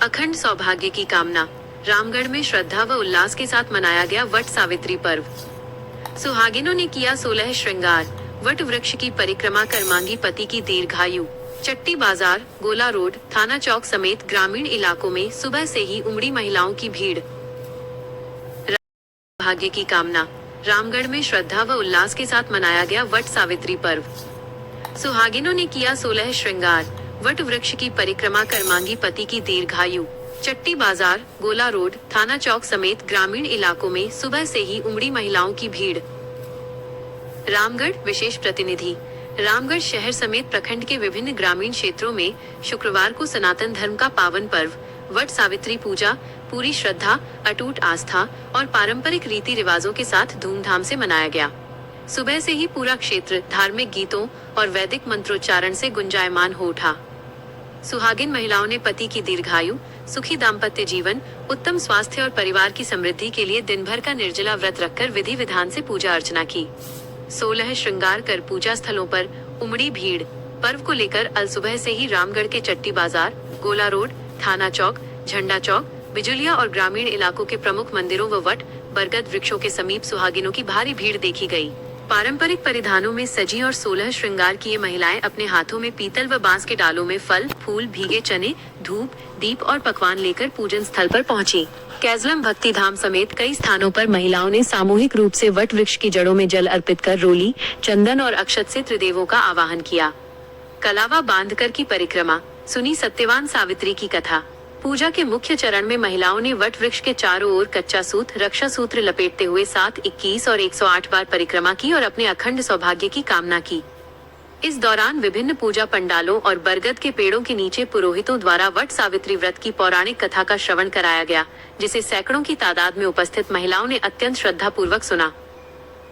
अखंड सौभाग्य की कामना। रामगढ़ में श्रद्धा व उल्लास के साथ मनाया गया वट सावित्री पर्व। सुहागिनों ने किया 16 श्रृंगार। वट वृक्ष की परिक्रमा कर मांगी पति की दीर्घायु। चट्टी बाजार, गोला रोड, थाना चौक समेत ग्रामीण इलाकों में सुबह से ही उमड़ी महिलाओं की भीड़। सौभाग्य की कामना। रामगढ़ में श्रद्धा व उल्लास के साथ मनाया गया वट सावित्री पर्व। सुहागिनों ने किया 16 श्रृंगार। वट वृक्ष की परिक्रमा कर मांगी पति की दीर्घायु। चट्टी बाजार, गोला रोड, थाना चौक समेत ग्रामीण इलाकों में सुबह से ही उमड़ी महिलाओं की भीड़। रामगढ़ विशेष प्रतिनिधि। रामगढ़ शहर समेत प्रखंड के विभिन्न ग्रामीण क्षेत्रों में शुक्रवार को सनातन धर्म का पावन पर्व वट सावित्री पूजा पूरी श्रद्धा, अटूट आस्था और पारंपरिक रीति रिवाजों के साथ धूमधाम से मनाया गया। सुबह से ही पूरा क्षेत्र धार्मिक गीतों और वैदिक मंत्रोच्चारण से गुंजायमान हो उठा। सुहागिन महिलाओं ने पति की दीर्घायु, सुखी दाम्पत्य जीवन, उत्तम स्वास्थ्य और परिवार की समृद्धि के लिए दिन भर का निर्जला व्रत रखकर विधि विधान से पूजा अर्चना की। 16 श्रृंगार कर पूजा स्थलों पर उमड़ी भीड़। पर्व को लेकर अल सुबह से ही रामगढ़ के चट्टी बाजार, गोला रोड, थाना चौक, झंडा चौक, बिजुलिया और ग्रामीण इलाकों के प्रमुख मंदिरों व वट बरगद वृक्षों के समीप सुहागिनों की भारी भीड़ देखी गई। पारंपरिक परिधानों में सजी और 16 श्रृंगार किए महिलाएं अपने हाथों में पीतल व बांस के डालों में फल, फूल, भीगे चने, धूप, दीप और पकवान लेकर पूजन स्थल पर पहुंची। कैजलम भक्ति धाम समेत कई स्थानों पर महिलाओं ने सामूहिक रूप से वट वृक्ष की जड़ों में जल अर्पित कर रोली, चंदन और अक्षत से त्रिदेवों का आवाहन किया। कलावा बांधकर की परिक्रमा, सुनी सत्यवान सावित्री की कथा। पूजा के मुख्य चरण में महिलाओं ने वट वृक्ष के चारों ओर कच्चा सूत्र, रक्षा सूत्र लपेटते हुए 7, 21 और 108 बार परिक्रमा की और अपने अखंड सौभाग्य की कामना की। इस दौरान विभिन्न पूजा पंडालों और बरगद के पेड़ों के नीचे पुरोहितों द्वारा वट सावित्री व्रत की पौराणिक कथा का श्रवण कराया गया, जिसे सैकड़ों की तादाद में उपस्थित महिलाओं ने अत्यंत श्रद्धा पूर्वक सुना।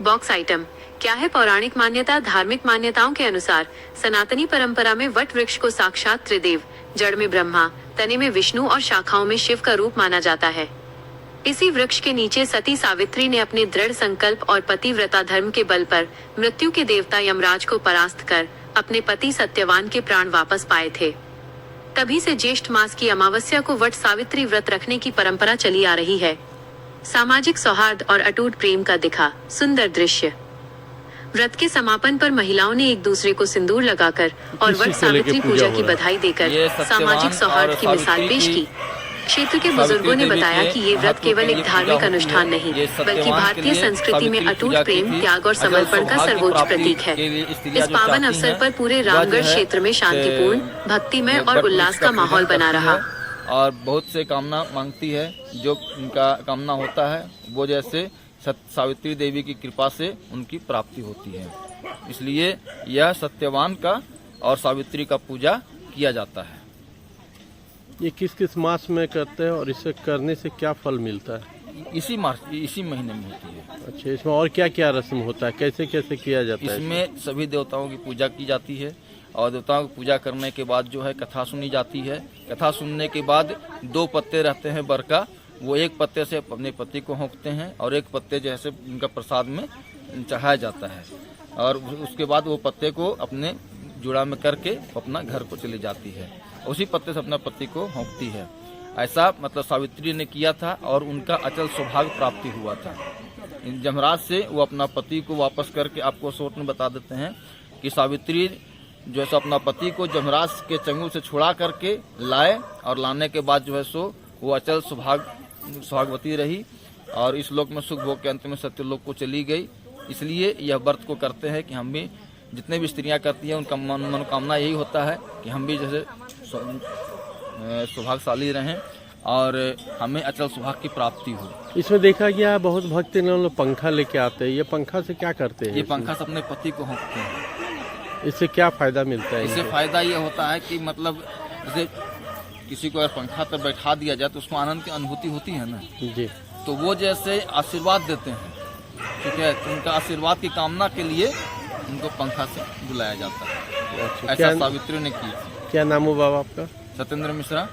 Box item. क्या है पौराणिक मान्यता? धार्मिक मान्यताओं के अनुसार सनातनी परंपरा में वट वृक्ष को साक्षात त्रिदेव, जड़ में ब्रह्मा, तने में विष्णु और शाखाओं में शिव का रूप माना जाता है। इसी वृक्ष के नीचे सती सावित्री ने अपने दृढ़ संकल्प और पतिव्रता धर्म के बल पर मृत्यु के देवता यमराज को परास्त कर अपने पति सत्यवान के प्राण वापस पाए थे। तभी से ज्येष्ठ मास की अमावस्या को वट सावित्री व्रत रखने की परंपरा चली आ रही है। सामाजिक सौहार्द और अटूट प्रेम का दिखा सुंदर दृश्य। व्रत के समापन पर महिलाओं ने एक दूसरे को सिंदूर लगाकर और वट सावित्री पूजा की बधाई देकर सामाजिक सौहार्द की मिसाल पेश की। क्षेत्र के बुजुर्गों ने बताया कि ये व्रत केवल एक धार्मिक अनुष्ठान नहीं, बल्कि भारतीय संस्कृति में अटूट प्रेम, त्याग और समर्पण का सर्वोच्च प्रतीक है। इस पावन अवसर पर पूरे रामगढ़ क्षेत्र में शांतिपूर्ण, भक्तिमय और उल्लास का माहौल बना रहा। और बहुत से कामना मांगती है, जो उनका कामना होता है वो जैसे सावित्री देवी की कृपा से उनकी प्राप्ति होती है। इसलिए यह सत्यवान का और सावित्री का पूजा किया जाता है। ये किस किस मास में करते हैं और इसे करने से क्या फल मिलता है? इसी महीने में होती है। अच्छा, इसमें और क्या क्या रस्म होता है, कैसे कैसे किया जाता है? इसमें सभी देवताओं की पूजा की जाती है और देवताओं की पूजा करने के बाद जो है कथा सुनी जाती है। कथा सुनने के बाद 2 पत्ते रहते हैं बर का, वो एक पत्ते से अपने पति को होंकते हैं और एक पत्ते जैसे उनका प्रसाद में चढ़ाया जाता है और उसके बाद वो पत्ते को अपने जुड़ा में करके अपना घर को चली जाती है। उसी पत्ते से अपना पति को होंकती है। ऐसा मतलब सावित्री ने किया था और उनका अचल सौभाग्य प्राप्ति हुआ था। जमराज से वो अपना पति को वापस करके, आपको शॉर्ट में बता देते हैं कि सावित्री जो है अपना पति को जमराज के चंगुल से छुड़ा करके लाए और लाने के बाद जो है सो वो अचल सौभाग्यवती रही और इस लोक में सुख भोग के अंत में सत्यलोक को चली गई। इसलिए यह व्रत को करते हैं कि हम भी, जितने भी स्त्रियां करती हैं, उनका मनोकामना यही होता है कि हम भी जैसे सौभाग्यशाली रहें और हमें अचल सौभाग्य की प्राप्ति हो। इसमें देखा गया बहुत भक्त लोग पंखा लेके आते हैं। ये पंखा से क्या करते हैं? ये पंखा से अपने पति को होंकते हैं। इससे क्या फायदा मिलता है? इससे फायदा ये होता है कि मतलब जैसे किसी को अगर पंखा पर बैठा दिया जाए तो उसको आनंद की अनुभूति होती है ना जी, तो वो जैसे आशीर्वाद देते हैं, ठीक है, तो उनका आशीर्वाद की कामना के लिए उनको पंखा से बुलाया जाता है। ऐसा सावित्री ने की। क्या नाम हो बाबा आपका? सत्येंद्र मिश्रा।